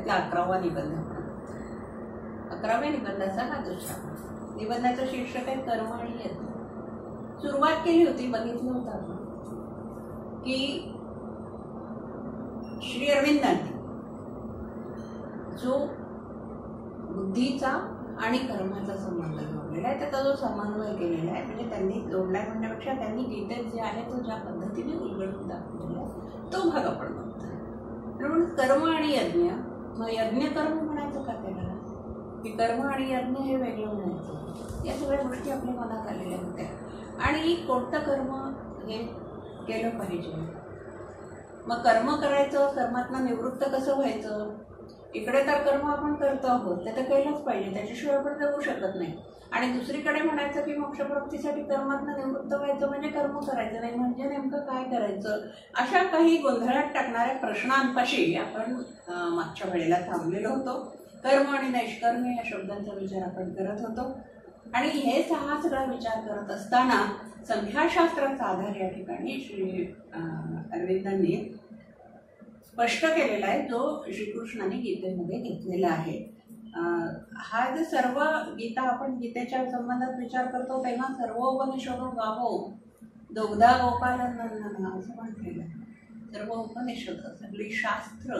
आपला 11वा निबंध. 11व्या निबंधाचा हा दुसरा. निबंधाचं शीर्षक आहे कर्म आणि यज्ञ. सुरुवात केली होती, बघितलं होतं आपण की श्री अरविंदांनी जो बुद्धीचा आणि कर्माचा संबंध जोडलेला आहे, त्याचा जो समन्वय केलेला आहे, म्हणजे त्यांनी जोडला म्हणण्यापेक्षा त्यांनी गीतेत जे आहे तो ज्या पद्धतीने उलगडून दाखवलेला आहे तो भाग आपण बघतोय. म्हणून कर्म आणि यज्ञ, मग यज्ञ कर्म म्हणायचं का त्याला, की कर्म आणि यज्ञ हे वेगळं म्हणायचं, या सगळ्या गोष्टी आपल्या मनात आलेल्या होत्या. आणि कोणतं कर्म हे केलं पाहिजे, मग कर्म करायचं, कर्मातनं निवृत्त कसं व्हायचं. इकडे तर कर्म आपण करतो आहोत, ते तर केलंच पाहिजे, त्याच्याशिवाय आपण जगू शकत नाही. आणि दुसरीकडे म्हणायचं की मोक्षप्राप्तीसाठी कर्मातनं निवृत्त व्हायचं म्हणजे कर्म करायचं नाही, म्हणजे नेमकं काय करायचं. अशा काही गोंधळात टाकणाऱ्या प्रश्नांपाशी आपण मागच्या वेळेला थांबलेलो होतो. कर्म आणि नैष्कर्म या शब्दांचा विचार आपण करत होतो. आणि हे सगळा विचार करत असताना संख्याशास्त्राचा आधार या ठिकाणी श्री अरविंदांनी स्पष्ट केलेला आहे, जो श्रीकृष्णाने गीतेमध्ये घेतलेला आहे. हा जे सर्व गीता आपण गीतेच्या संबंधात विचार करतो तेव्हा सर्व उपनिषदो गावो दोग्धा गोपालनंदन असं म्हटलेलं आहे. सर्व उपनिषद, सगळी शास्त्र,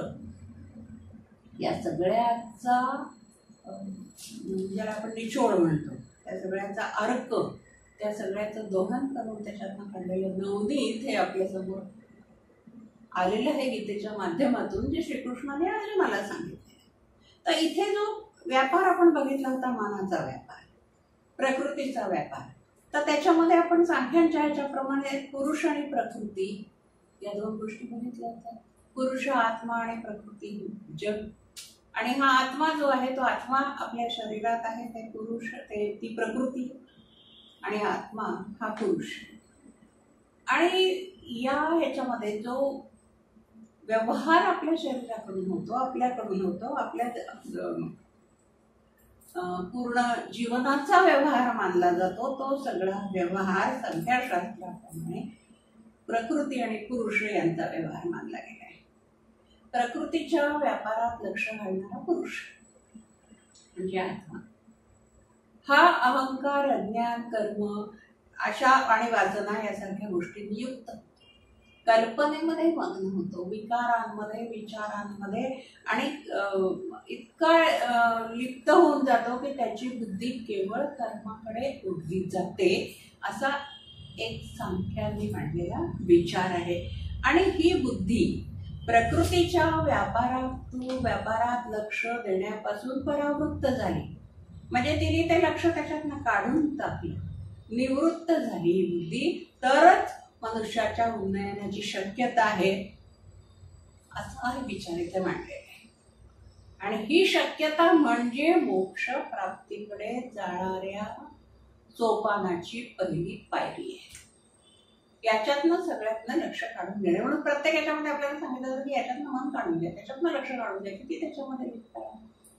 या सगळ्याचा ज्याला आपण निचोड म्हणतो, त्या सगळ्याचा अर्क, त्या सगळ्याचं दोहन करून त्याच्यातनं काढलेलं नवनीत हे आपल्यासमोर आलेलं आहे गीतेच्या माध्यमातून, जे श्रीकृष्णाने अर्जुनाला सांगितले. तर इथे जो व्यापार आपण बघितला होता, मानाचा व्यापार, प्रकृतीचा व्यापार, तर त्याच्यामध्ये आपण सांख्यांच्या ह्याच्याप्रमाणे पुरुष आणि प्रकृती या दोन गोष्टी बघितल्या होत्या. पुरुष आत्मा आणि प्रकृती जग. आणि हा आत्मा जो आहे तो आत्मा आपल्या शरीरात आहे, ते पुरुष, ती प्रकृती, आणि आत्मा हा पुरुष. आणि या ह्याच्यामध्ये जो व्यवहार आपल्या शरीराकडून होतो, आपल्याकडून होतो, आपल्या पूर्ण जीवनाचा व्यवहार मानला जातो, तो सगळा व्यवहार संख्याशास्त्राप्रमाणे प्रकृती आणि पुरुष यांचा व्यवहार मानला गेला आहे. प्रकृतीच्या व्यापारात लक्ष घालणारा पुरुष म्हणजे आत्मा, हा अहंकार, अज्ञान, कर्म आशा आणि वासना यासारख्या गोष्टींनी युक्त कल्पनेमध्ये मग्न होतो, विकारांमध्ये, विचारांमध्ये, आणि इतका लिप्त होऊन जातो की त्याची बुद्धी केवळ कर्माकडे उडली जाते, असा एक सांख्यांनी मांडलेला विचार आहे. आणि ही बुद्धी प्रकृतीच्या व्यापारात लक्ष देण्यापासून परावृत्त झाली, म्हणजे तिने ते लक्ष त्याच्यातनं काढून टाकलं, निवृत्त झाली ही बुद्धी, तरच मनुष्याच्या उन्नयनाची शक्यता आहे, असा हे विचार इथे मांडलेला आहे. आणि ही शक्यता म्हणजे मोक्ष प्राप्तीकडे जाणाऱ्या सोपानाची पहिली पायरी आहे. याच्यातनं सगळ्यातनं लक्ष काढून घेणे. म्हणून प्रत्येक याच्यामध्ये आपल्याला सांगितलं जातं की याच्यातनं मन काढून घ्या, त्याच्यातनं लक्ष काढून घ्या, किती त्याच्यामध्ये लिहिता,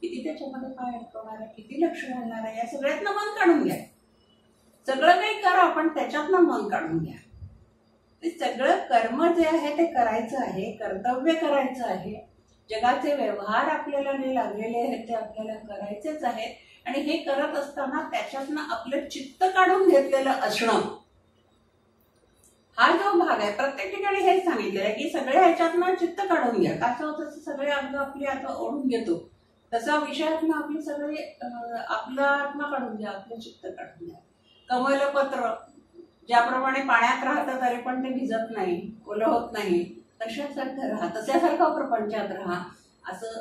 किती त्याच्यामध्ये पाय अडकवणार आहे, किती लक्ष घालणार आहे, या सगळ्यातनं मन काढून घ्या. सगळं काही करा, पण त्याच्यातनं मन काढून घ्या. ते सगळं कर्म जे आहे ते करायचं आहे, कर्तव्य करायचं आहे, जगाचे व्यवहार आपल्याला जे लागलेले आहेत ते आपल्याला करायचेच आहेत. आणि हे करत असताना त्याच्यातनं आपलं चित्त काढून घेतलेलं असणं, हा जो भाग आहे, प्रत्येक ठिकाणी हेच सांगितलेलं आहे की सगळ्या ह्याच्यातनं चित्त काढून घ्या. कसं होतं, सगळे अंग आपली आता ओढून घेतो, तसा विषयातनं आपली सगळी आपला आत्मा काढून घ्या, आपलं चित्त काढून घ्या. कमलपत्र ज्याप्रमाणे पाण्यात राहतं तरी पण ते भिजत नाही, ओलं होत नाही, तशासारखं राहा, तशासारखं प्रपंचात राहा, असं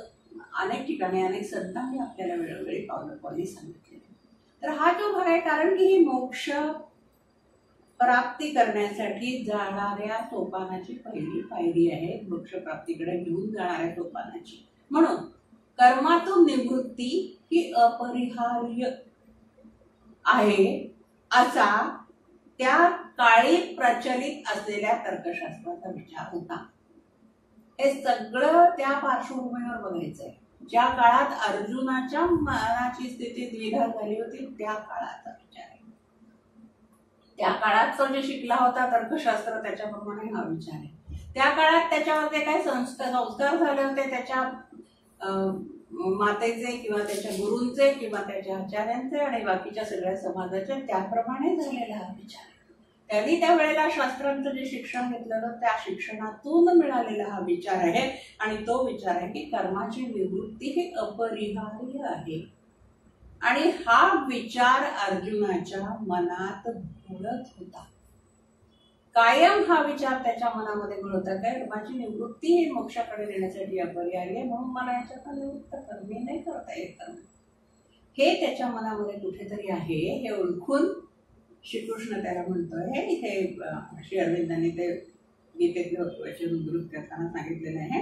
अनेक ठिकाणी अनेक संतांनी आपल्याला वेळोवेळी पावलोपावली सांगितले. तर हा जो भाग आहे, कारण की ही मोक्ष प्राप्ती करण्यासाठी जाणाऱ्या सोपानाची पहिली पायरी आहे, मोक्ष प्राप्तीकडे घेऊन जाणाऱ्या सोपानाची. म्हणून कर्मातून निवृत्ती ही अपरिहार्य आहे, असा त्या काळी प्रचलित असलेल्या तर्कशास्त्राचा विचार होता. हे सगळं त्या पार्श्वभूमीवर बघायचंय. ज्या काळात अर्जुनाच्या मनाची स्थिती द्विधा झाली होती, त्या काळाचा विचार आहे. त्या काळात तो जे शिकला होता तर्कशास्त्र, त्याच्याप्रमाणे हा विचार आहे. त्या काळात त्याच्यावर जे काही संस्कार झाले होते, त्याच्या मातेचे किंवा त्याच्या गुरूंचे किंवा त्याच्या आचार्यांचे आणि बाकीच्या सगळ्या समाजाचे त्याप्रमाणे झालेला हा विचार. त्यांनी त्या वेळेला शास्त्रांचं जे शिक्षण घेतलेलं त्या शिक्षणातून मिळालेला हा विचार आहे. आणि तो विचार आहे की कर्माची निवृत्ती ही अपरिहार्य आहे. आणि हा विचार अर्जुनाच्या मनात घोळत होता. कायम हा विचार त्याच्या मनामध्ये घोळत होता. कर्माची निवृत्ती ही मोक्षाकडे नेण्यासाठी अपरिहार्य, म्हणून मला याच्यात निवृत्त कर, मी नाही करता येत. हे त्याच्या मनामध्ये कुठेतरी आहे. हे ओळखून श्रीकृष्ण त्याला म्हणतोय, हे श्री अरविंदांनी ते गीतेतलं वचन उद्धृत करताना सांगितलेलं आहे.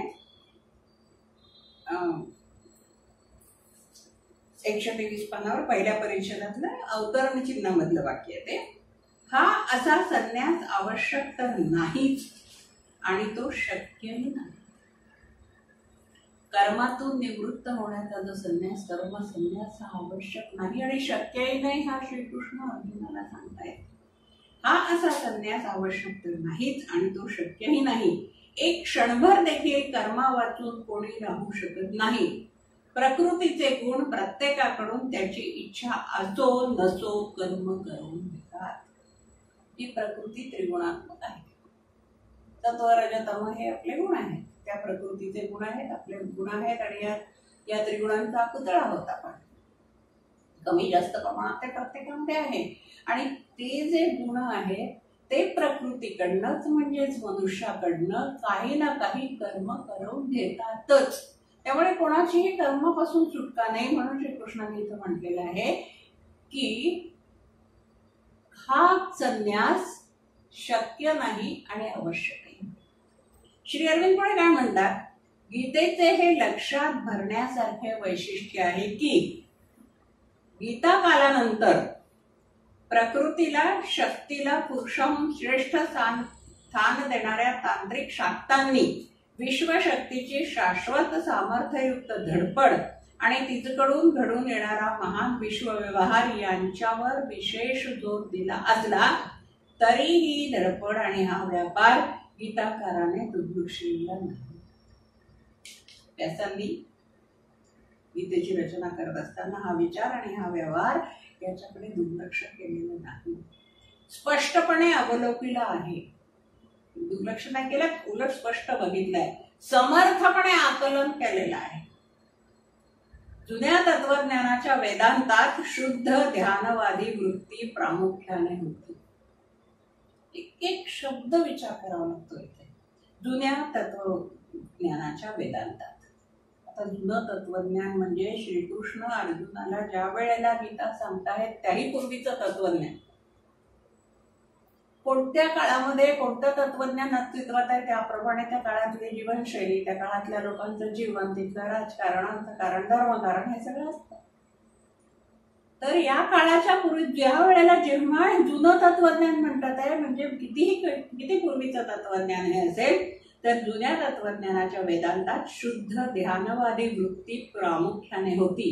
123 पानावर पहिल्या परिच्छेदातलं अवतरण चिन्हामधलं वाक्य आहे ते. हा असा संन्यास आवश्यक तर नाहीच आणि तो शक्यही नाही. कर्मातून निवृत्त होण्याचा जो संन्यास, कर्म संन्यास हा आवश्यक नाही आणि शक्यही नाही, हा श्रीकृष्ण अर्जुनाला सांगतायत. हा असा संन्यास आवश्यक तर नाहीच आणि तो शक्यही नाही. एक क्षणभर देखील कर्मा वाचून कोणी राहू शकत नाही. प्रकृतीचे गुण प्रत्येकाकडून त्याची इच्छा असो नसो कर्म करून घेतात. ही प्रकृती त्रिगुणात्मक आहे. सत्व रज तम हे आपले गुण आहेत. त्या प्रकृतीचे गुण आहेत, आपले गुण आहेत आणि या त्रिगुणांचा पुतळा होता. पण कमी जास्त प्रमाणात ते प्रत्येकामध्ये आहे. आणि ते जे गुण आहेत ते प्रकृतीकडनंच म्हणजेच मनुष्याकडनं काही ना काही कर्म करून घेतातच. त्यामुळे कोणाचीही कर्मापासून सुटका नाही. म्हणून श्रीकृष्णाने इथं म्हटलेलं आहे की हा संन्यास शक्य नाही आणि आवश्यक आहे. श्री अरविंद पुढे काय म्हणतात, गीतेचे हे लक्षात भरण्यासारखे वैशिष्ट्य आहे की गीता कालानंतर प्रकृतीला शक्तीला पुरुषम श्रेष्ठ स्थान देणाऱ्या तांत्रिक शाक्तांनी विश्वशक्तीची शाश्वत सामर्थ्ययुक्त धडपड आणि तिच्याकडून घडून येणारा महान विश्वव्यवहार यांच्यावर विशेष जोर दिला असला तरीही धडपड आणि हा व्यापार गीताकाराने दुर्लक्षिला नाही. व्यासांनी गीतेची रचना करत असताना हा विचार आणि हा व्यवहार याच्याकडे दुर्लक्ष केलेलं नाही, स्पष्टपणे अवलोकिला आहे. दुर्लक्ष नाही केलं, उलट स्पष्ट बघितलंय, समर्थपणे आकलन केलेलं आहे. जुन्या तत्वज्ञानाच्या वेदांतात शुद्ध ध्यानवादी वृत्ती प्रामुख्याने होती. एक एक शब्द विचार करावा लागतो इथे. जुन्या तत्वज्ञानाच्या वेदांतात. आता जुनं तत्वज्ञान म्हणजे श्रीकृष्ण अर्जुनाला ज्या वेळेला गीता सांगतायत त्याही पूर्वीचं तत्वज्ञान. कोणत्या काळामध्ये कोणतं तत्वज्ञान अस्तित्वात आहे त्याप्रमाणे त्या काळातली जीवनशैली, त्या काळातल्या लोकांचं जीवन, तिथलं राजकारण, अर्थकारण, धर्मकारण हे सगळं असतं. तर या काळाच्या पूर्वी ज्या वेळेला जेव्हा जुनं तत्वज्ञान म्हणतात आहे म्हणजे किती पूर्वीचं तत्वज्ञान हे असेल तर जुन्या तत्वज्ञानाच्या वेदांतात शुद्ध ध्यानवादी वृत्ती प्रामुख्याने होती.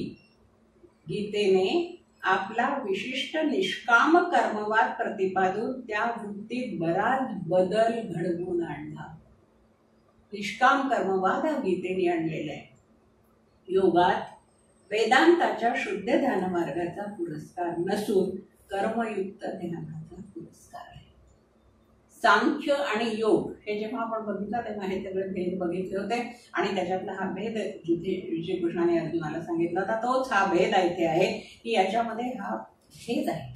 गीतेने आपला विशिष्ट निष्काम कर्मवाद प्रतिपादून त्या वृत्तीत बराच बदल घडवून आणला. निष्काम कर्मवाद हा गीतेने आणलेला आहे. योगात वेदांताच्या शुद्ध ध्यान मार्गाचा पुरस्कार नसून कर्मयुक्त ध्यानाचा पुरस्कार आहे. सांख्य आणि योग हे जेव्हा आपण बघितलं तेव्हा हे सगळे भेद बघितले होते आणि त्याच्यातला हा भेद जिथे श्रीकृष्णाने अर्जुनाला सांगितला होता तोच हा भेद इथे आहे की याच्यामध्ये हा भेद आहे.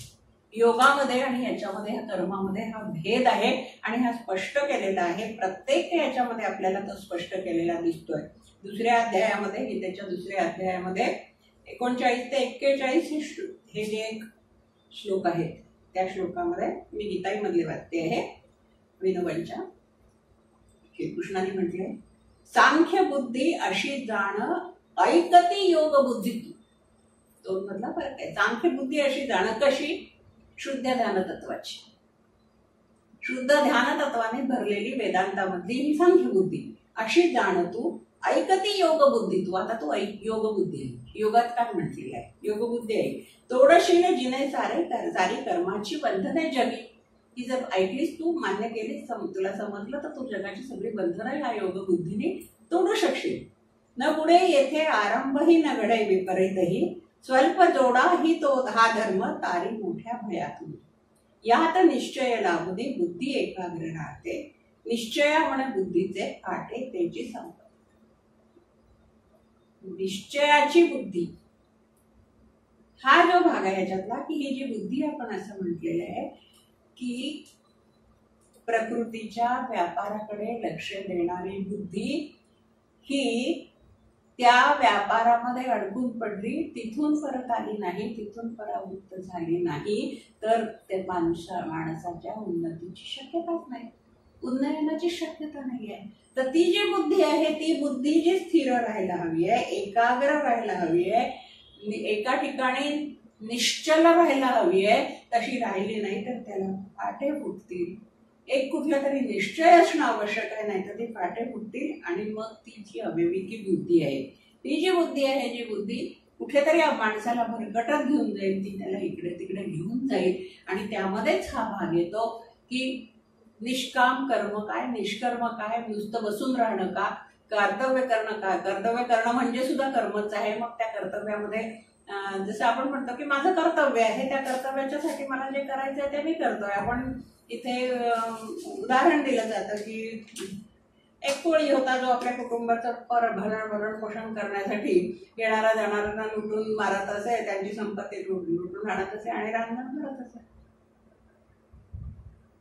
योगामध्ये आणि याच्यामध्ये ह्या कर्मामध्ये हा भेद आहे आणि हा स्पष्ट केलेला आहे. प्रत्येक याच्यामध्ये आपल्याला तो स्पष्ट केलेला दिसतोय. दुसऱ्या अध्यायामध्ये गीतेच्या दुसऱ्या अध्यायामध्ये 39 ते 41 हे जे एक श्लोक आहेत त्या श्लोकामध्ये मी गीताईमधले वाचते आहे. विनोबांच्या श्रीकृष्णाने म्हटले, सांख्य बुद्धी अशी जाण ऐकती योग बुद्धी. दोन मधला फरक आहे. सांख्य बुद्धी अशी जाण कशी? शुद्ध ध्यान तत्वाची. शुद्ध ध्यान तत्वाने भरलेली वेदांतामधली ही सांख्य बुद्धी अशी जाण तू ऐकती योग बुद्धी. तू आता तू योग बुद्धी आहे. योगात काय म्हटलेलं आहे? योग बुद्धी आहे. तोडशीने जिने सारी कर्माची बंधने जगी. की जर ऐकलीस तू, मान्य केलीस, तुला समजलं तर तू जगाची सगळी बंधनं ह्या योग बुद्धीने तोडू शकशील. न पुढे येथे आरंभही न घडे विपरीतही, स्वल्प जोडा ही तो हा धर्म तारी मोठ्या भयातून. यात निश्चय लाभुदी बुद्धी एकाग्र राहते, निश्चया म्हण बुद्धीचे काटे त्याची संपत. निश्चयाची बुद्धी हा जो भाग आहे याच्यातला, की ही जी बुद्धी आपण असं म्हटलेलं आहे की प्रकृतीच्या व्यापाराकडे लक्ष देणारी बुद्धी ही त्या व्यापारामध्ये अडकून पडली, तिथून परत आली नाही, तिथून परावृत्त झाली नाही तर ते माणसाच्या उन्नतीची शक्यताच नाही, उन्नयनाची शक्यता नाही आहे. तर ती जी बुद्धी आहे ती बुद्धी जी स्थिर राहायला हवी आहे, एकाग्र राहायला हवी आहे, एका ठिकाणी निश्चल राहायला हवी आहे, तशी राहिली नाही तर त्याला फाटे फुटतील. एक कुठला तरी निश्चय असणं आवश्यक आहे, नाही तर ती फाटे फुटतील आणि मग ती जी अविवेकी बुद्धी आहे, ती जी बुद्धी आहे, जी बुद्धी कुठेतरी माणसाला भरकटत घेऊन जाईल, ती त्याला इकडे तिकडे घेऊन जाईल. आणि त्यामध्येच हा भाग येतो की निष्काम कर्म काय, निष्कर्म काय, नुसतं बसून राहणं का, कर्तव्य करणं का. कर्तव्य करणं म्हणजे सुद्धा कर्मच आहे. मग त्या कर्तव्यामध्ये जसं आपण म्हणतो की माझं कर्तव्य आहे, त्या कर्तव्याच्यासाठी मला जे करायचं आहे ते मी करतोय. आपण इथे उदाहरण दिलं जातं की एक कोळी होता जो आपल्या कुटुंबाचं भरण पोषण करण्यासाठी येणारा जाणाऱ्यांना लुटून मारत असे, त्यांची संपत्ती लुटून आणत असे आणि रांगण करत असे.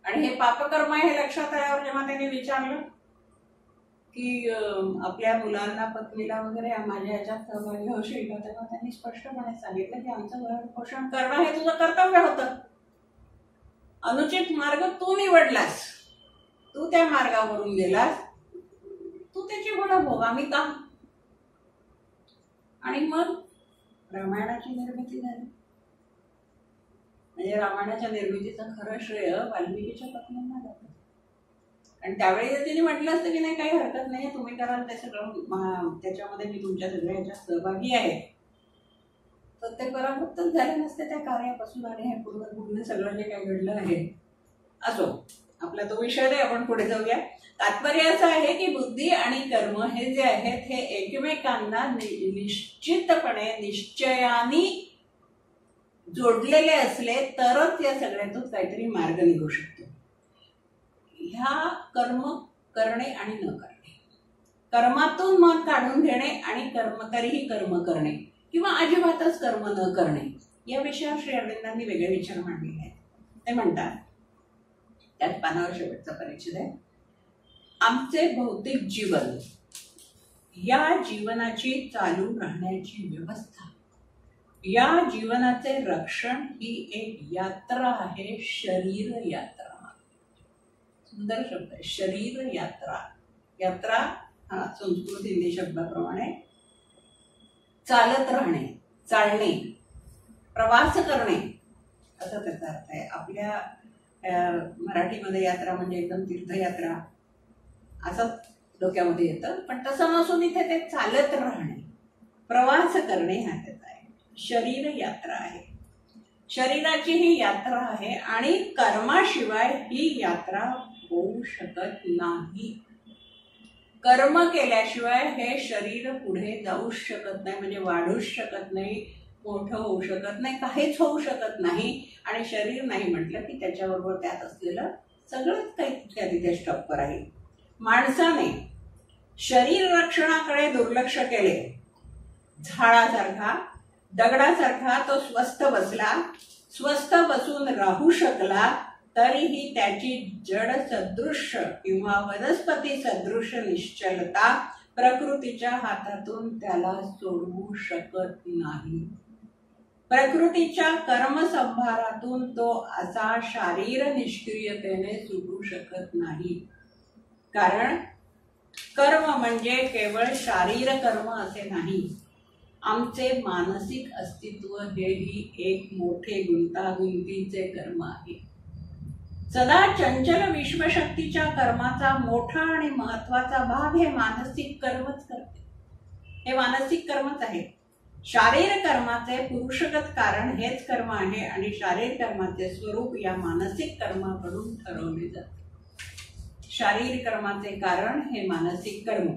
आणि हे पापकर्म हे लक्षात आल्यावर जेव्हा त्यांनी विचारलं की आपल्या मुलांना पत्नीला वगैरे माझ्या ह्याच्यात सहभागी होशील का, तेव्हा त्यांनी स्पष्टपणे सांगितलं की आमचं भरण पोषण करणं हे तुझं कर्तव्य होतं. अनुचित मार्ग तू निवडलास, तू त्या मार्गावरून गेलास, तू त्याची गुण भोग, आम्ही का. आणि मग रामायणाची निर्मिती झाली. म्हणजे रामायणाच्या निर्मितीचं खरं श्रेय वाल्मिकीच्या पत्नींना जातं. आणि त्यावेळी जर तिने म्हटलं असतं की नाही काही हरकत नाही, तुम्ही कराल ते सगळं, त्याच्यामध्ये मी तुमच्या सगळ्या ह्याच्यात सहभागी आहे, तर ते परावृत्तच झाले नसते त्या कार्यापासून. आणि हे पूर्ण सगळं जे काही घडलं आहे. असो, आपला तो विषय नाही, आपण पुढे जाऊया. तात्पर्य असं आहे की बुद्धी आणि कर्म हे जे आहेत हे एकमेकांना निश्चितपणे निश्चयाने जोडलेले असले तरच या सगळ्यातून काहीतरी मार्ग निघू शकतो. ह्या कर्म करणे आणि न करणे, कर्मातून मन काढून घेणे आणि तरीही कर्म करणे किंवा अजिबातच कर्म न करणे, या विषयावर श्री अरविंदांनी वेगळे विचार मांडलेले आहेत. ते म्हणतात, त्यात पानावर शेवटचा परिच्छेद आहे, आमचे भौतिक जीवन, या जीवनाची चालू राहण्याची व्यवस्था, या जीवनाचे रक्षण ही एक यात्रा आहे, शरीर यात्रा. सुंदर शब्द आहे, शरीर यात्रा. यात्रा हा संस्कृत हिंदी शब्दाप्रमाणे चालत राहणे, चालणे, प्रवास करणे असा त्याचा अर्थ आहे. आपल्या मराठीमध्ये यात्रा म्हणजे एकदम तीर्थयात्रा असं डोक्यामध्ये येतं, पण तसं नसून इथे ते चालत राहणे, प्रवास करणे हा त्याचा आहे. शरीर यात्रा आहे, शरीराची ही यात्रा आहे आणि कर्माशिवाय ही यात्रा होऊ शकत नाही. कर्म केल्याशिवाय हे शरीर पुढे जाऊच शकत नाही, म्हणजे वाढूच शकत नाही, मोठं होऊ शकत नाही, काहीच होऊ शकत नाही. आणि शरीर नाही म्हटलं की त्याच्याबरोबर त्यात असलेलं सगळंच काही तिथे स्टॉप राहील. माणसाने शरीर रक्षणाकडे दुर्लक्ष केले, झाडासारखा दगडासारखा तो स्वस्थ बसला, स्वस्थ बसून राहू शकला, तरीही त्याची जड सदृश्य किंवा वनस्पती सदृश्य निश्चलता प्रकृतीच्या हातातून त्याला सोडवू शकत नाही. प्रकृतीच्या कर्मसंभारातून तो असा शारीर निष्क्रियतेने सुटू शकत नाही. कारण कर्म म्हणजे केवळ शारीर कर्म असे नाही, आमचे मानसिक अस्तित्व हेही एक मोठे गुंतागुंतीचे कर्म आहे. सदा चंचल विश्वशक्तीच्या कर्माचा मोठा आणि महत्वाचा भाग हे मानसिक कर्मच करते. हे मानसिक कर्मच आहे. शारीर कर्माचे पुरुषगत कारण हेच कर्म आहे आणि शारीर कर्माचे स्वरूप या मानसिक कर्माकडून ठरवले जाते. शारीर कर्माचे कारण हे मानसिक कर्म.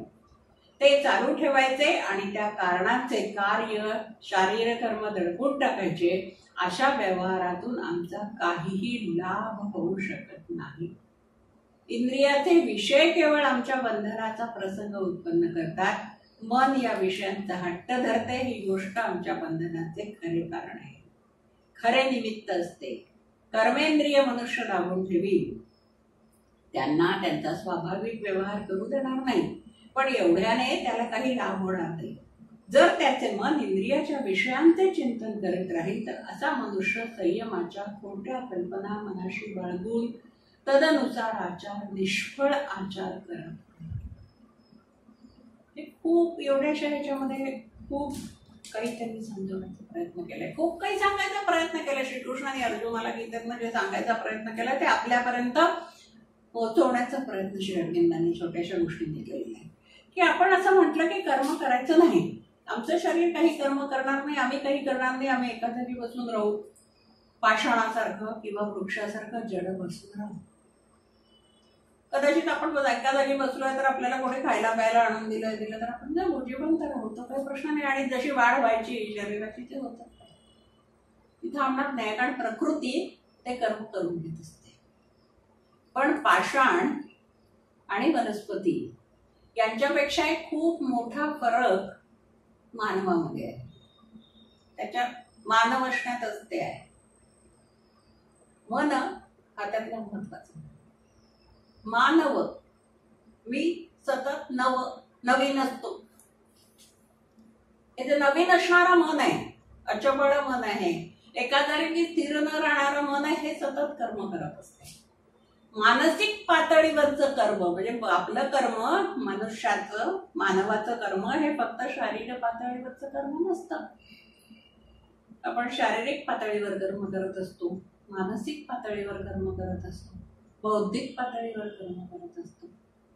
ते चालू ठेवायचे आणि त्या कारणाचे कार्य शारीरिक कर्म दडपून टाकायचे. अशा व्यवहारातून आमचा काहीही लाभ होऊ शकत नाही. इंद्रियाचे विषय केवळ आमच्या बंधनाचा प्रसंग उत्पन्न करतात. मन या विषयांचा हट्ट धरते. ही गोष्ट आमच्या बंधनाचे खरे कारण आहे, खरे निमित्त असते. कर्मेंद्रिय मनुष्य दाबून ठेवी, त्यांना त्यांचा स्वाभाविक व्यवहार करू देणार नाही, पण एवढ्याने त्याला काही लाभ होणार नाही. जर त्याचे मन इंद्रियाच्या विषयांचे चिंतन करत राहील तर असा मनुष्य संयमाच्या खोट्या कल्पना मनाशी बाळगून तदनुसार आचार निष्फळ आचार करत. खूप एवढ्याशा ह्याच्यामध्ये खूप काही त्यांनी समजवण्याचा प्रयत्न केलाय, खूप काही सांगायचा प्रयत्न केला. श्रीकृष्णाने अर्जुनाला गीतेतनं जे सांगायचा प्रयत्न केला ते आपल्यापर्यंत पोहोचवण्याचा प्रयत्न श्री अरविंदांनी छोट्याशा गोष्टींनी केलेला आहे. की आपण असं म्हटलं की कर्म करायचं नाही, आमचं शरीर काही कर्म करणार नाही, आम्ही काही करणार नाही, आम्ही एका जागी बसून राहू, पाषाणासारखं किंवा वृक्षासारखं जड बसून राहू. कदाचित आपण एका जागी बसलोय तर आपल्याला कोणी खायला प्यायला आणून दिलं तर आपण जाऊ जिवंत राहू, तो काही प्रश्न नाही. आणि जशी वाढ व्हायची शरीराची ते होतं, ती थांबणार नाही, कारण प्रकृती ते कर्म करून घेत असते. पण पाषाण आणि वनस्पती यांच्यापेक्षा एक खूप मोठा फरक मानवामध्ये आहे, त्याच्या मानव असण्यातच ते आहे. मन हा त्यातला महत्वाचा. मानव मी सतत नवीन असतो. हे जे नवीन असणारं मन आहे, अचपळ मन आहे, एका जागी स्थिर न राहणारं मन आहे, हे सतत कर्म करत असते. मानसिक पातळीवरचं कर्म म्हणजे आपलं कर्म, मनुष्याचं मानवाचं कर्म हे फक्त शारीरिक पातळीवरचं कर्म नसतं. आपण शारीरिक पातळीवर कर्म करत असतो, मानसिक पातळीवर कर्म करत असतो, बौद्धिक पातळीवर कर्म करत असतो,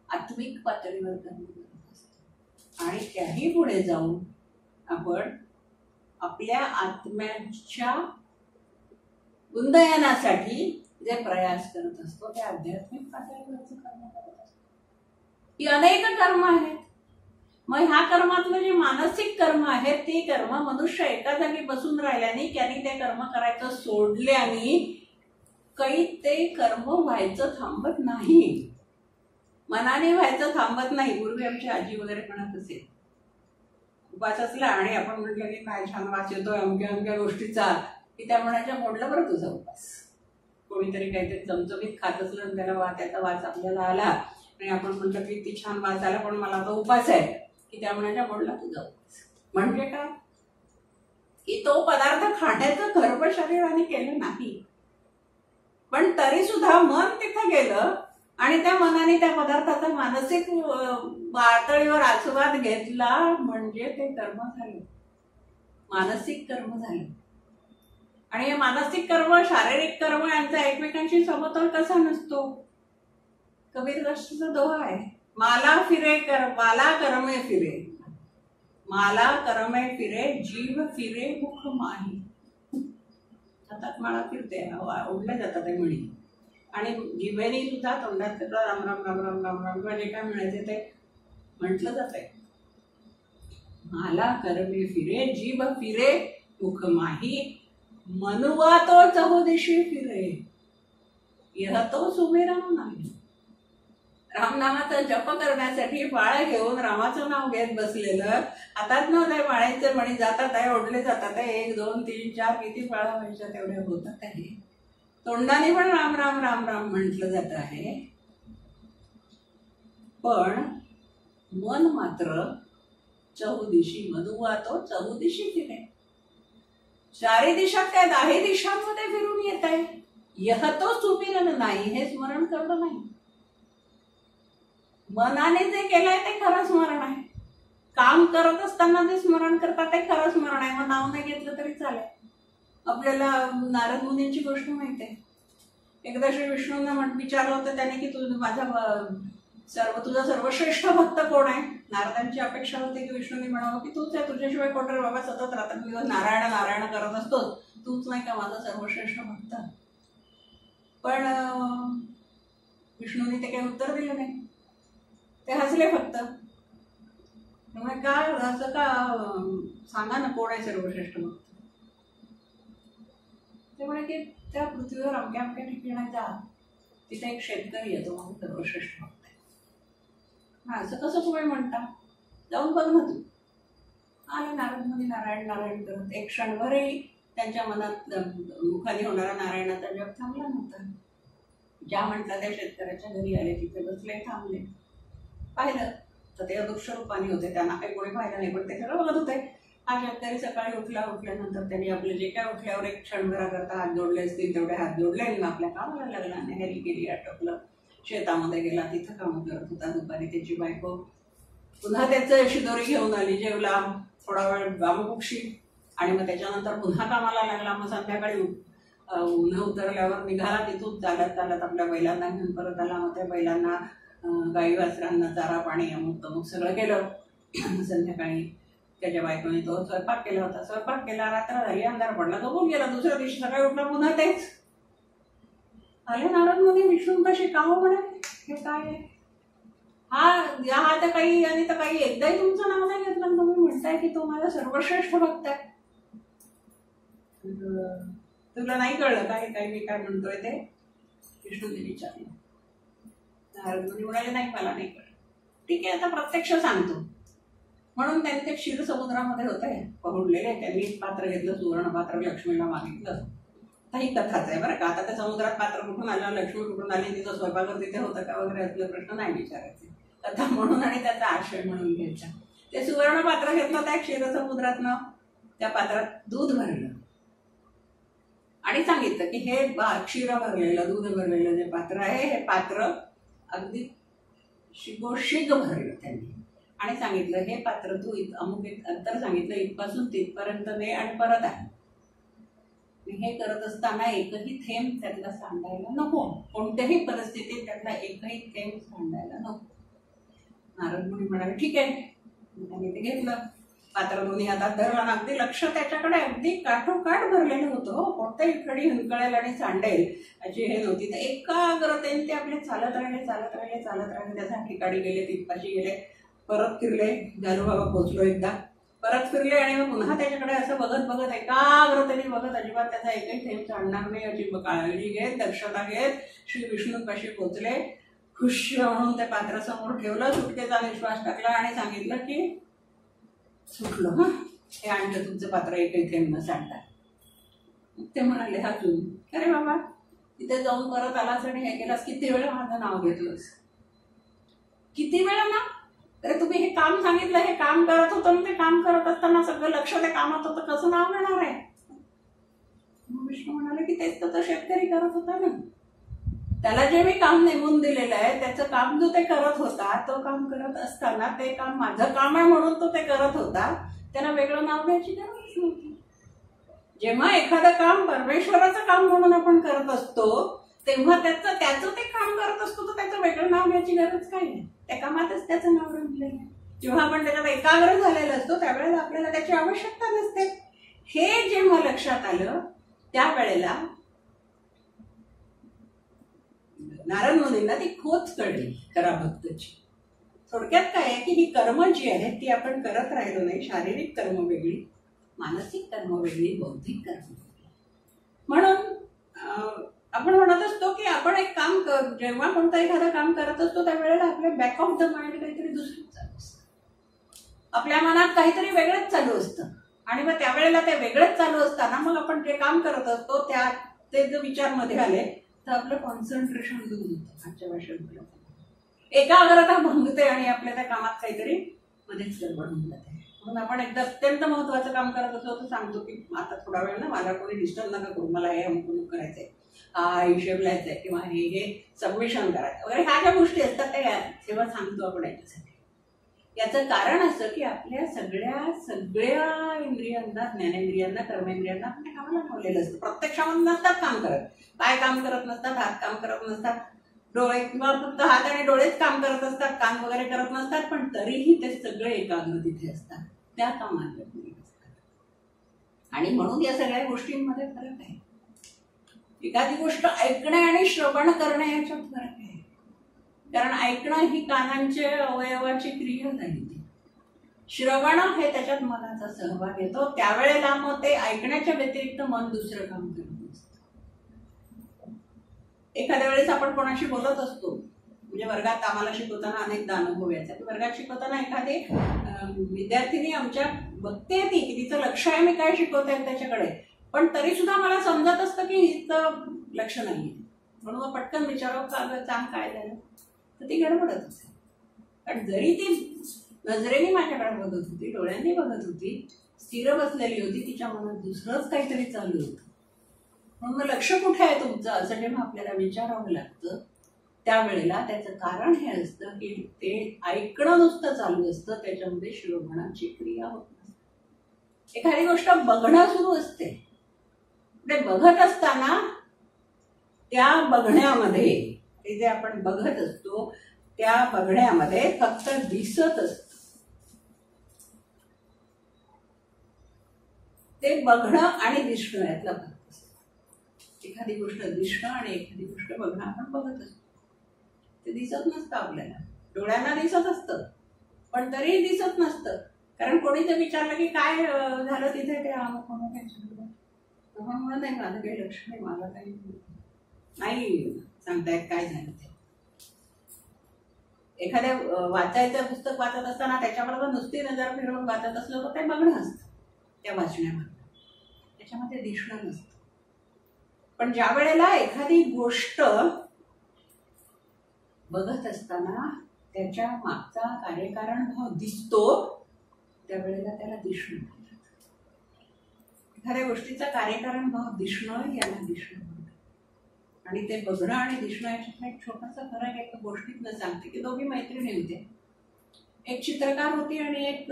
आत्मिक पातळीवर कर्म करत असतो. आणि त्याही पुढे जाऊन आपण आपल्या आत्म्याच्या उन्नयनासाठी जे प्रयास करत असतो ते आध्यात्मिक पातळीवरचं कर्म करत असतो. ही अनेक कर्म आहेत. मग ह्या कर्मातलं जे मानसिक कर्म आहेत ती कर्म मनुष्य एका जागी बसून राहिल्याने त्यांनी ते कर्म करायचं सोडल्याने काही ते कर्म व्हायचं थांबत नाही, मनाने व्हायचं थांबत नाही. पूर्वी आमची आजी वगैरे म्हणत असेल, उपास असला आणि आपण म्हटलं की काय छान वास येतोय अमक्या अमक्या गोष्टीचा, की त्या म्हणायच्या मोडला बरं तुझा उपास. कोणीतरी काहीतरी चमचमीत खात असलं आणि त्याला त्याचा वास आपल्याला आला आणि आपण म्हटलं की ती छान वास आला पण मला तो उपास आहे, की त्या म्हणायच्या मोडला तुझा उपास. म्हणजे काय की तो पदार्थ खाण्याचं गर्भ शरीराने केलं नाही, पण तरी सुद्धा मन तिथं गेलं आणि त्या मनाने त्या पदार्थाचा मानसिक पातळीवर आस्वाद घेतला, म्हणजे ते कर्म झाले, मानसिक कर्म झाले. आणि हे मानसिक कर्म शारीरिक कर्म यांचा एकमेकांशी समतोल कसा नसतो. कबीर दासचा दोहा आहे, माला करमे फिरे, माला करमे फिरे, जीव फिरे मुख माही. हातात माळा फिरते, ओढल्या जातात ते म्हणी, आणि जिभेने सुद्धा तोंडात राम राम राम राम राम राम किंवा जे काय म्हणायचे ते म्हटलं जात आहे. माला करमे फिरे, जीव फिरे मुख माही, मनुवा तो चहुदिशी फिरे, यह तो सुमेरा नाही. रामनामाचा जप करण्यासाठी माळा घेऊन रामाचं नाव घेत बसलेलं, हातात न ते माळ्यांचे मणी जातात आहे, ओढले जातात आहे, 1 2 3 4 किती माळा व्हायच्या तेवढ्या होतात आहे. तोंडाने पण राम राम राम राम म्हटलं जात आहे, पण मन मात्र चहुदिशी, मनुवा तो चहुदिशी फिरे. 4 दिशात काय 10 दिशांमध्ये फिरून येत आहे. यह तो सुमिरन नाही, हे स्मरण करणं नाही. मनाने जे केलंय ते खरं स्मरण आहे. काम करत असताना जे स्मरण करतात ते खरं स्मरण आहे. मग नाव नाही घेतलं तरी चालेल. आपल्याला नारद मुनींची गोष्ट माहिती आहे. एकदा श्री विष्णूंना विचारलं होतं त्याने की तुझा सर्वश्रेष्ठ भक्त कोण आहे. नारदांची अपेक्षा होती की विष्णूंनी म्हणावं की तूच आहे, तुझ्याशिवाय कोण रे बाबा, सतत रात्रंदिवस नारायण नारायण करत असतो, तूच नाही का माझा सर्वश्रेष्ठ भक्त. पण विष्णूंनी ते काही उत्तर दिलं नाही, ते हसले फक्त. त्यामुळे काय असं का सांगा ना कोण आहे सर्वश्रेष्ठ भक्त. त्यामुळे की त्या पृथ्वीवर अमक्या अमक्या ठिकाणी जा, तिथे एक शेतकरी येतो म्हणून सर्वश्रेष्ठ भक्त आहे. असं कसं तुम्ही म्हणता, जाऊन बघ ना तू. आले नारद मुनी नारायण नारायण करत. एक क्षणभरही त्यांच्या मनात मुखाने होणारा नारायणाचा जप थांबला नव्हता. ज्या म्हटलं त्या शेतकऱ्याच्या घरी आले, तिथे बसले, थांबले, पाहिलं तर ते अदृश्य रूपाने होते. त्यांना काही कोणी पाहिलं नाही, पण ते सगळं बघत होते. हा शेतकरी सकाळी उठल्यानंतर त्यांनी आपले जे काय उठल्यावर एक क्षणभराकरता हात जोडले असतील तेवढे हात जोडले आणि आपल्या कामाला लागला. नेहरी केली, आटोपलं, शेतामध्ये गेला, तिथं कामं करत होता. दुपारी त्याची बायको पुन्हा त्याचं अशी दोरी घेऊन आली, जेवला, थोडा वेळ गामकुक्षी आणि मग त्याच्यानंतर पुन्हा कामाला लागला. मग संध्याकाळी उन्हा उतरल्यावर निघाला, तिथून चालत चालत आपल्या बैलांना घेऊन परत आला. मग त्या बैलांना गाई वासरांना चारा पाणी अमुक तमुक सगळं केलं. संध्याकाळी त्याच्या बायकोने तो स्वयंपाक केला होता. स्वयंपाक केला, रात्र झाली, अंधार पडला, झोपून गेला. दुसऱ्या दिवशी सकाळी उठला, पुन्हा तेच. आले नारद मुनी, विष्णूंपाशी काहो म्हणे, हे काय आहे? हा तर काही आणि तर काही एकदाही तुमचं नाव नाही घेतलं, तुम्ही म्हणताय की तो माझा सर्वश्रेष्ठ भक्त आहे. तुला नाही कळलं काय काय मी काय म्हणतोय ते? विष्णूने विचारलं. नारद मुनी म्हणाले, नाही, मला नाही कळलं. ठीक आहे, आता प्रत्यक्ष सांगतो. म्हणून त्यांनी ते क्षीर समुद्रामध्ये होते पहुडलेले. त्यांनी पात्र घेतलं, सुवर्ण पात्र, लक्ष्मीला मागितलं. ही कथाच आहे बरं का. आता त्या समुद्रात पात्र कुठून आलं, लक्ष्मी कुठून आली, तिचं स्वयंपाक तिथे होतं का वगैरे असले प्रश्न नाही विचारायचे. कथा म्हणून आणि त्याचा आशय म्हणून घ्यायचा. ते सुवर्ण पात्र घेतलं त्या क्षीर समुद्रातनं, त्या पात्रात दूध भरलं आणि सांगितलं की हे क्षीर भरलेलं, दूध भरलेलं जे पात्र आहे, हे पात्र अगदी शिगोशिग भरलं त्यांनी आणि सांगितलं, हे पात्र तू अमुक एक अंतर सांगितलं, इथपासून तिथपर्यंत ने आणि परत आहे. हे करत असताना एकही थेंब त्यातला सांडायला नको, कोणत्याही परिस्थितीत त्यातला एकही थेंब सांडायला नको. नारद मुनी म्हणाले, ठीक आहे. त्यांनी ते घेतलं, पात्र दोन्ही हातात धरलं, अगदी लक्ष त्याच्याकडे अगदी काठोकाठ भरलेलं होतं. कोणत्याही खडी हंकळेल आणि सांडेल अशी हे नव्हती. तर एकाग्रतेने ते आपले चालत राहिले. त्याच्या ठिकाणी गेले, तिथपाशी गेले, परत फिरले. जालू बाबा पोचलो एकदा, परत फिरले आणि मग पुन्हा त्याच्याकडे असं बघत एकाग्रतेने बघत, अजिबात त्याचा एकही थेंब सांडणार नाही अशी काळजी घेत, दक्षता घेत श्री विष्णूपाशी पोचले. खुश म्हणून ते पात्रासमोर ठेवलं, सुटकेचा निश्वास टाकला आणि सांगितलं की सुटलं, हा, हे आणलं तुमचं पात्र, एकही थेंब न सांडता. ते म्हणाले, हा तू अरे बाबा तिथे जाऊन परत आलास आणि हे केलास, किती वेळा माझं नाव घेतलंस, किती वेळा ना. अरे तुम्ही हे काम सांगितलं, हे काम करत होतं ना, ते काम करत असताना सगळं लक्ष त्या कामात होतं, कसं नाव घेणार आहे? विष्णू म्हणाले की तेच तर शेतकरी करत होता ना, त्याला जे मी काम नेमून दिलेलं आहे त्याचं काम जो ते करत होता, तो काम करत असताना ते काम माझं काम आहे म्हणून तो ते करत होता, त्याला वेगळं नाव घ्यायची गरज नव्हती. जेव्हा एखादं काम परमेश्वराचं काम म्हणून आपण करत असतो तेव्हा त्याचं ते काम करत असतो, तर त्याचं वेगळं नाव घ्यायची गरज काय आहे? त्या कामातच त्याचं नाव रंगलेलं आहे. जेव्हा आपण त्याच्यात एकाग्र झालेला असतो त्यावेळेला आपल्याला त्याची आवश्यकता नसते. हे जेव्हा लक्षात आलं त्यावेळेला नारद मुनींना ती खोच कळली खरा भक्ताची. थोडक्यात काय आहे की ही कर्म जी आहेत ती आपण करत राहिलो नाही. शारीरिक कर्म वेगळी, मानसिक कर्म वेगळी, बौद्धिक कर्म वेगळी. म्हणून आपण म्हणत असतो की आपण एक काम जेव्हा कोणतं एखादं काम करत असतो त्यावेळेला आपल्या बॅक ऑफ द माइंड काहीतरी दुसरंच चालू असतं, आपल्या मनात काहीतरी वेगळंच चालू असतं आणि मग त्यावेळेला ते वेगळंच चालू असताना मग आपण जे काम करत असतो ते जर विचार मध्ये आले तर आपलं कॉन्सन्ट्रेशन दूर होतं. आजच्या भाषेत एकाग्रता भंगते आणि आपल्या त्या कामात काहीतरी मध्येच गडबड होऊन जाते. म्हणून आपण एकदा अत्यंत महत्वाचं काम करत असतो तर सांगतो की आता थोडा वेळ ना मला कोणी डिस्टर्ब नका करू, मला हे अमुक करायचंय, हा हिशेब लिहायचंय किंवा हे सबमिशन करायचं वगैरे, ह्या ज्या गोष्टी असतात त्या तेव्हा सांगतो आपण याच्यासाठी. याचं कारण असं की आपल्या सगळ्या इंद्रियांना, ज्ञानेंद्रियांना, कर्मेंद्रियांना आपण कामाला ठेवलेलं असतं. प्रत्यक्षामध्ये नसतात काम करत, पाय काम करत नसतात, हात काम करत नसतात, डोळे किंवा फक्त हात आणि डोळेच काम करत असतात, कान वगैरे करत नसतात, पण तरीही ते सगळे एकाग्र तिथे असतात, त्या कामात असतात. आणि म्हणून या सगळ्या गोष्टींमध्ये फरक आहे. एखादी गोष्ट ऐकणे आणि श्रवण करणे याच्यात फरक आहे. कारण ऐकणं ही कानांच्या अवयवाची क्रिया झाली ती, श्रवण हे त्याच्यात मनाचा सहभाग येतो. त्यावेळेला मग ते ऐकण्याच्या व्यतिरिक्त मन दुसरं काम करत असतं. एखाद्या वेळेस आपण कोणाशी बोलत असतो, म्हणजे वर्गात आम्हाला शिकवताना अनेकदा अनुभव यायचा की वर्गात शिकवताना एखादी विद्यार्थिनी आमच्या बघते ती की तिचं लक्ष आहे मी काय शिकवते त्याच्याकडे, पण तरी सुद्धा मला समजत असतं की हिचं लक्ष नाहीये. म्हणून मग पटकन विचारावं सांग काय झालं, तर ती गडबडत असेल. कारण जरी ती नजरेने माझ्याकडे बघत होती, डोळ्यांनी बघत होती, स्थिर बसलेली होती, तिच्या मनात दुसरंच काहीतरी चालू होतं. म्हणून मग लक्ष कुठे आहे तुमचं असं जेव्हा आपल्याला विचारावं लागतं, त्यावेळेला त्याचं कारण हे असतं की ते ऐकणं नुसतं चालू असतं, त्याच्यामध्ये श्रवणाची क्रिया होत नसते. एखादी गोष्ट बघणं सुरू असते, ते बघत असताना त्या बघण्यामध्ये ते जे आपण बघत असतो त्या बघण्यामध्ये फक्त दिसत असत. ते बघणं आणि दिसणं यातला फरक असतो. एखादी गोष्ट दिसणं आणि एखादी गोष्ट बघणं आपण बघत असतो, ते दिसत नसतं आपल्याला. डोळ्यांना दिसत असतं पण तरीही दिसत नसतं. कारण कोणी जर विचारलं की काय झालं तिथे, ते म्हणून नाही माझं काही लक्ष नाही, मला काही नाही सांगतायत काय झालं ते. एखाद्या वाचायचं पुस्तक वाचत असताना त्याच्याबरोबर नुसती नजर फिरवून वाचत असलं तर ते बघणं असतं त्या वाचण्यामध्ये, त्याच्यामध्ये दिसणं नसतं. पण ज्या वेळेला एखादी गोष्ट बघत असताना त्याच्या मागचा कार्यकारण भाव दिसतो, त्यावेळेला त्याला दिसणं म्हणतात. एखाद्या गोष्टीचा कार्यकारण भाव दिसणं याला दिसणं म्हणतात. आणि ते बघणं आणि दिसणं याच्यातला एक छोटासा फरक एका गोष्टीतनं सांगते की दोघी मैत्रिणी होते. एक चित्रकार होती आणि एक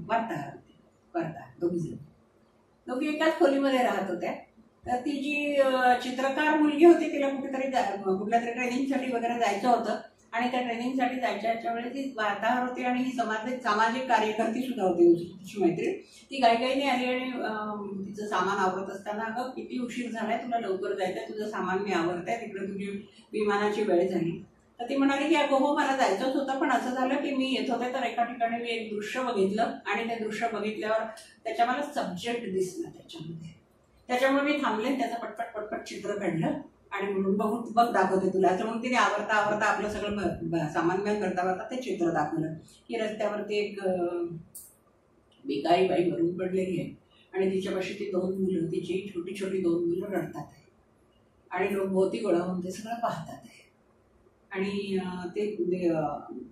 वार्ताहर होती. वार्ताहर दोघी एकाच खोलीमध्ये राहत होत्या. तर ती जी चित्रकार मुलगी होती तिला कुठल्या तरी ट्रेनिंगसाठी वगैरे जायचं होतं, आणि त्या ट्रेनिंगसाठी जायच्या वेळेस ती वार्ताहर होती आणि ही सामाजिक कार्यकर्ती सुद्धा होती तिची मैत्रीण. ती घाईघाईने आली आणि तिचं सामान आवरत असताना, अगं किती उशीर झालाय, तुला लवकर जायचंय, तुझं सामान मी आवरते, तिकडे तुझी विमानाची वेळ झाली. तर ती म्हणाली की अगो हो मला जायचंच होतं, पण असं झालं की मी येत होते तर एका ठिकाणी मी एक दृश्य बघितलं आणि ते दृश्य बघितल्यावर त्याच्या मला सब्जेक्ट दिसला त्याच्यामुळे मी थांबले, त्याचं पटपट चित्र काढलं आणि म्हणून बघ दाखवते तुला असं म्हणून तिने आवरता आपलं सगळं सामान करता ते चित्र दाखवलं की रस्त्यावरती एक भिकारी बाई भरून पडलेली आहे आणि तिच्यापाशी ती दोन मुलं, तिची छोटी छोटी दोन मुलं रडतात आहे आणि लोक भोवती गोळा होऊन ते सगळं पाहतात आहे. आणि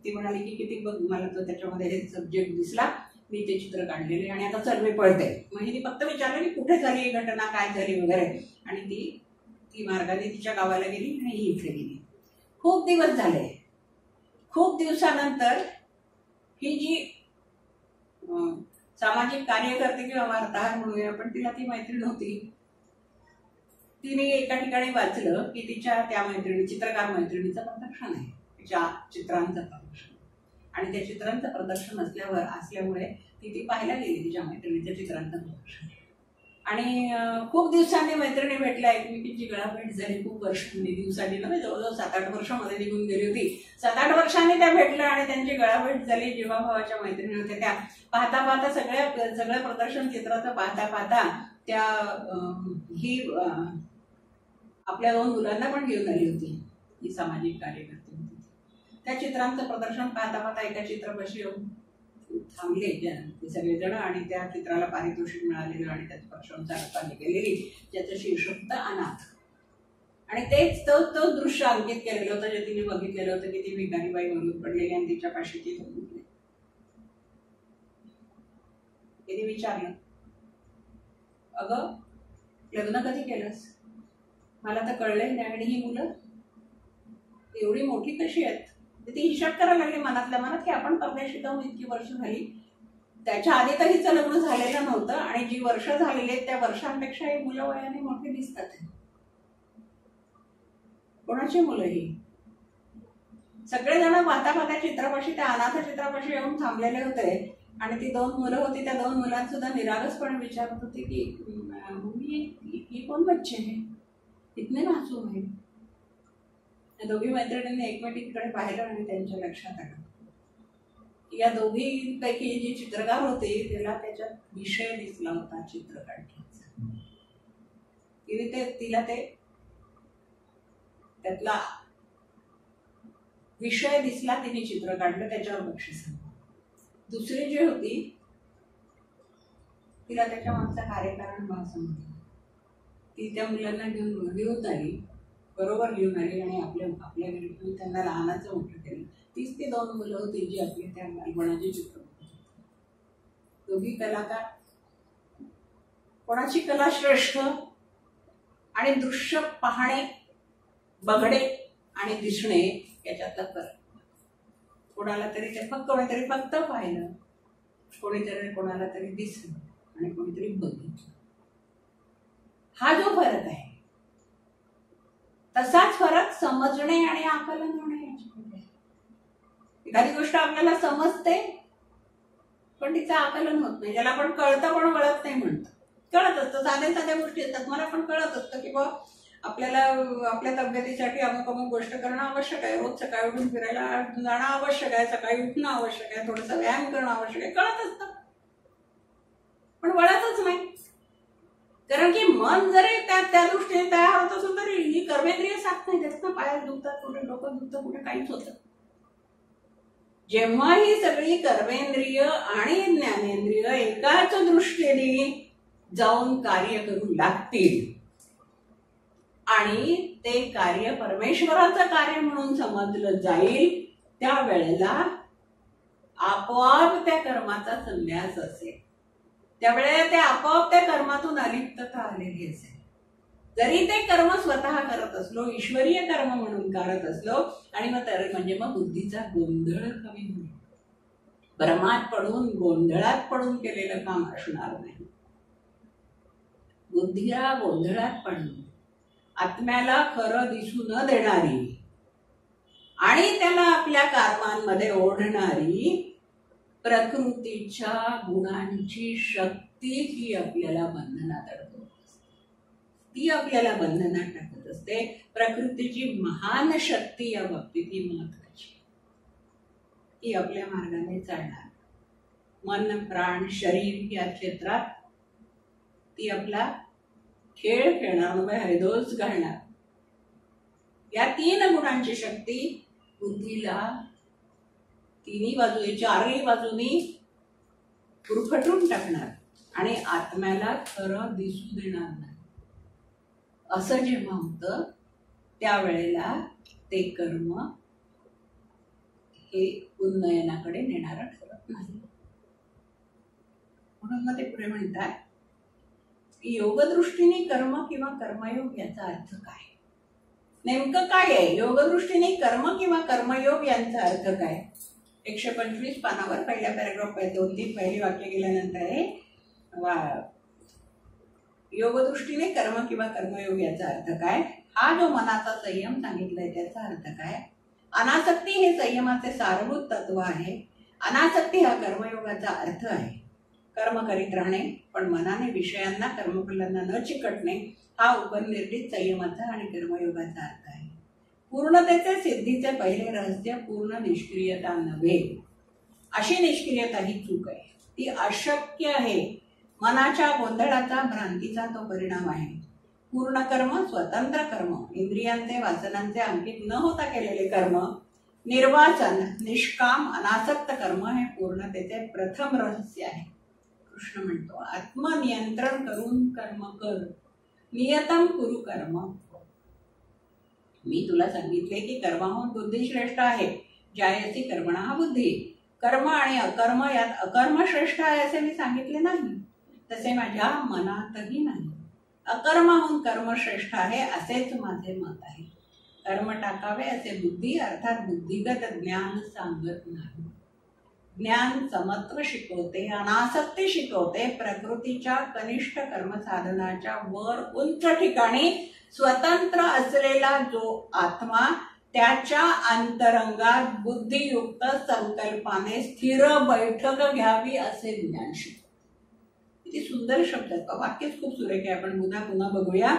ती म्हणाली की किती बघ, मला तर त्याच्यामध्ये हे सब्जेक्ट दिसला, मी ते चित्र काढलेले आणि आता चल मी पळते. म्हणजे ती फक्त विचारलं की कुठे झाली ही घटना, काय झाली वगैरे, आणि ती मार्गाने तिच्या गावाला गेली आणि ही इथे गेली. खूप दिवस झाले. खूप दिवसानंतर ही जी सामाजिक कार्यकर्ते किंवा वार्ताहर म्हणूया, पण तिला ती मैत्रीण होती, तिने एका ठिकाणी वाचलं की तिच्या त्या चित्रकार मैत्रिणीचं प्रदर्शन आहे, तिच्या चित्रांचं प्रदर्शन, आणि त्या चित्रांचं प्रदर्शन असल्यामुळे ती पाहायला गेली तिच्या मैत्रिणीच्या चित्रांचं प्रदर्शन. आणि खूप दिवसांनी मैत्रिणी भेटल्या, एकमेकींची गळाभेट झाली. खूप वर्षांनी, दिवसांनी नव्हे, जवळजवळ 7-8 वर्षांमध्ये निघून गेली होती. 7-8 वर्षांनी त्या भेटल्या आणि त्यांची गळाभेट झाली. जीवाभावाच्या मैत्रिणी होत्या त्या. पाहता सगळं प्रदर्शन चित्राचं पाहता त्या ही आपल्या 2 मुलांना पण घेऊन आली होती, ही सामाजिक कार्यकर्ती होती. त्या चित्रांचं प्रदर्शन पाहता एका चित्रपाशी येऊन थांबले ते सगळेजण, आणि त्या चित्राला पारितोषिक मिळालेलं आणि त्याची प्रशंसा केलेली, ज्याचं शीर्षक होतं अनाथ. आणि तेच तो दृश्य अंकित केलेलं होतं जे तिने बघितलेलं होतं की ती भिकारीबाई मरून पडलेली आणि तिच्या पाशी ती झोपली. तिने विचारलं, अगं लग्न कधी केलंस? मला तर कळलंय नाही, आणि ही मुलं एवढी मोठी कशी आहेत? ती हिशोब करायला लागली मनातल्या मनात की आपण परदेशी जाऊन इतकी वर्ष झाली, त्याच्या आधी तर हिचं लग्न झालेलं नव्हतं, आणि जी वर्ष झालेली आहेत त्या वर्षांपेक्षा ही मुलं वयाने मोठी दिसतात. कोणाची मुलं ही? सगळेजण पाहता चित्रापाशी, त्या अनाथ चित्रापाशी येऊन थांबलेले होते, आणि ती 2 मुलं होती. त्या 2 मुलांना सुद्धा निरागसपणे विचारत होती की ही कोण बच्चे है, इतने मासूम आहे. दोघी मैत्रिणींनी एकमेकींकडे पाहिलं आणि त्यांच्या लक्षात आलं या दोघींपैकी जी चित्रकार होती तिला त्याच्यात विषय दिसला होता चित्र काढण्याचा. तिला ते त्यातला विषय दिसला, तिने चित्र काढलं, त्याच्यावर बक्षीस. दुसरी जी होती तिला त्याच्या मागचा कार्यकारण भाग समजला. ती त्या मुलांना घेऊन आली, बरोबर घेऊन आली आणि आपल्या घरी घेऊन त्यांना लहानाचं मोठं केलं. तीच ती दोन मुलं होती जी आपल्या त्या बालपणाची चित्र. दोघी कलाकार, कोणाची कला श्रेष्ठ आणि दृश्य पाहणे, बघणे आणि दिसणे याच्यातला फरक. कोणाला तरी ते कोणीतरी फक्त पाहिलं, कोणीतरी कोणाला तरी दिसलं आणि कोणीतरी बघितलं. हा जो फरक आहे तसाच फरक समजणे आणि आकलन होणे याच्यामध्ये. एखादी गोष्ट आपल्याला समजते पण तिचं आकलन होत नाही. ज्याला आपण कळतं पण वळत नाही म्हणतं. कळत असतं, साध्या साध्या गोष्टी असतात, मला पण कळत असतं की बाबा आपल्याला आपल्या तब्येतीसाठी अमुक अमुक गोष्ट करणं आवश्यक आहे. रोज सकाळी उठून फिरायला जाणं आवश्यक आहे, सकाळी उठणं आवश्यक आहे, थोडंसं व्यायाम करणं आवश्यक आहे. कळत असतं पण वळतच नाही. कारण की मन जरी त्या दृष्टीने तयार होत असेल तरी ही कर्मेंद्रिय साथ नाही देत ना. पायात दुखतात, कुठे डोकं दुखतं, कुठे काहीच होतं. जेव्हा ही सगळी कर्मेंद्रिय आणि ज्ञानेंद्रिय एकाच दृष्टीने जाऊन कार्य करू लागतील आणि ते कार्य परमेश्वराचं कार्य म्हणून समजलं जाईल, त्यावेळेला आपोआप त्या कर्माचा संन्यास असेल. त्यावेळेला ते आपोआप त्या कर्मातून अलिप्तता आलेली असेल. जरी ते कर्म स्वतः करत असलो, ईश्वरीय कर्म म्हणून करत असलो, आणि मग बुद्धीचा गोंधळ कमी होईल. भ्रमात पडून गोंधळात पडून केलेलं काम असणार नाही. बुद्धीला गोंधळात पडून आत्म्याला खरं दिसू न देणारी आणि त्याला आपल्या कर्मांमध्ये ओढणारी प्रकृतीच्या गुणांची शक्ती ही आपल्याला बंधनात अडकवत असते. ती आपल्याला बंधनात टाकत असते. प्रकृतीची महान शक्ती या बाबतीत ही महत्वाची. ती आपल्या मार्गाने चालणार. मन, प्राण, शरीर या क्षेत्रात ती आपला खेळ खेळणार, हरिदोष घालणार. या तीन गुणांची शक्ती बुद्धीला तिन्ही बाजूने, चारही बाजूनी पुरफटून टाकणार आणि आत्म्याला खरं दिसू देणार नाही. असं जेव्हा होतं त्यावेळेला ते कर्म हे उन्नयनाकडे नेणारं ठरत नाही. म्हणून मग ते पुढे म्हणतात की योगदृष्टीने कर्म किंवा कर्मयोग याचा अर्थ काय. नेमकं काय आहे योगदृष्टीने कर्म किंवा कर्मयोग यांचा अर्थ काय. 125 पानावर पहिल्या पॅराग्राफ 2-3 पहिली वाक्य गेल्यानंतर आहे योगदृष्टीने कर्म किंवा कर्मयोग याचा अर्थ काय. हा जो मनाचा संयम सांगितलाय त्याचा अर्थ काय. अनासक्ती हे संयमाचे सारभूत तत्व आहे. अनासक्ती हा कर्मयोगाचा अर्थ आहे. कर्म करीत राहणे पण मनाने विषयांना, कर्मफलांना न चिकटणे हा उपनिर्दित संयमाचा आणि कर्मयोगाचा अर्थ आहे. पूर्णतेचे सिद्धीचे पहिले रहस्य पूर्ण निष्क्रियता नव्हे. अशी निष्क्रियता ही चूक आहे. ती अशक्य आहे. मनाच्या गोंधळाचा, भ्रांतीचा तो परिणाम आहे. पूर्ण कर्म, स्वतंत्र कर्म, इंद्रियांचे वासनांचे अंकित न होता केलेले कर्म, निर्वासन, निष्काम, अनासक्त कर्म हे पूर्णतेचे प्रथम रहस्य आहे. कृष्ण म्हणतो आत्मनियंत्रण करून कर्म कर, नियतम कुरु कर्म. मी तुला सांगितले की कर्माहून बुद्धी श्रेष्ठ आहे. जायसी कर्मणा बुद्धी. कर्म आणि अकर्म यात अकर्म श्रेष्ठ आहे असे मी सांगितले नाही. तसे माझ्या मनातही नाही. अकर्माहून कर्म श्रेष्ठ आहे असेच माझे मत आहे. कर्म टाकावे असे बुद्धी अर्थात बुद्धिगत ज्ञान सांगत नाही. ज्ञान समत्व शिकवते, अनासक्ती शिकवते. प्रकृतीच्या कनिष्ठ कर्मसाधनाच्या वर उंच ठिकाणी स्वतंत्र असलेला जो आत्मा त्याच्या अंतरंगात बुद्धियुक्त संकल्पाने स्थिर बैठक घ्यावी असे ज्ञान शिकवते. किती सुंदर शब्द आहेत. वाक्यच खूप सुरेख आहे. आपण पुन्हा बघूया.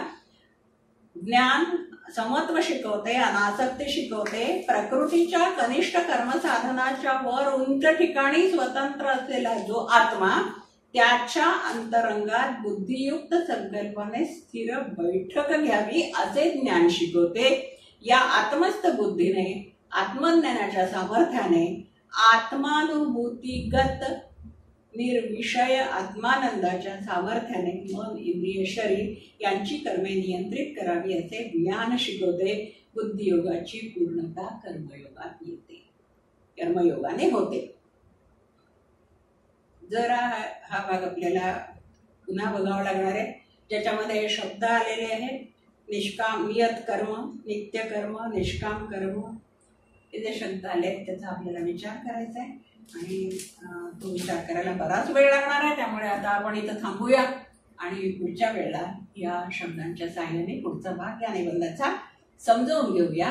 ज्ञान समत्व शिकवते, अनासक्ती शिकवते. प्रकृतीच्या कनिष्ठ कर्मसाधनाच्या वर उंच ठिकाणी स्वतंत्र असलेला जो आत्मा त्याच्या अंतरंगात बुद्धियुक्त संकल्पने स्थिर बैठक घ्यावी असे ज्ञान शिकवते. या आत्मस्थ बुद्धीने, आत्मज्ञानाच्या सामर्थ्याने, आत्मानुभूतीगत निर्विषय आत्मानंदाच्या सामर्थ्याने मन, इंद्रिय, शरीर यांची कर्मे नियंत्रित करावी असे ज्ञान शिकवते. बुद्धियोगाची पूर्णता कर्मयोगात येते, कर्मयोगाने होते. जरा हा भाग आपल्याला पुन्हा बघावा लागणार आहे, ज्याच्यामध्ये शब्द आलेले आहेत. निष्काम, नियत कर्म, नित्य कर्म, निष्काम कर्म, हे जे शब्द आले आहेत त्याचा आपल्याला विचार करायचा आहे. आणि तो विचार करायला बराच वेळ लागणार आहे. त्यामुळे आता आपण इथं थांबूया आणि पुढच्या वेळेला या शब्दांच्या साहाय्याने पुढचा भाग या निबंधाचा समजावून घेऊया.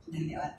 धन्यवाद.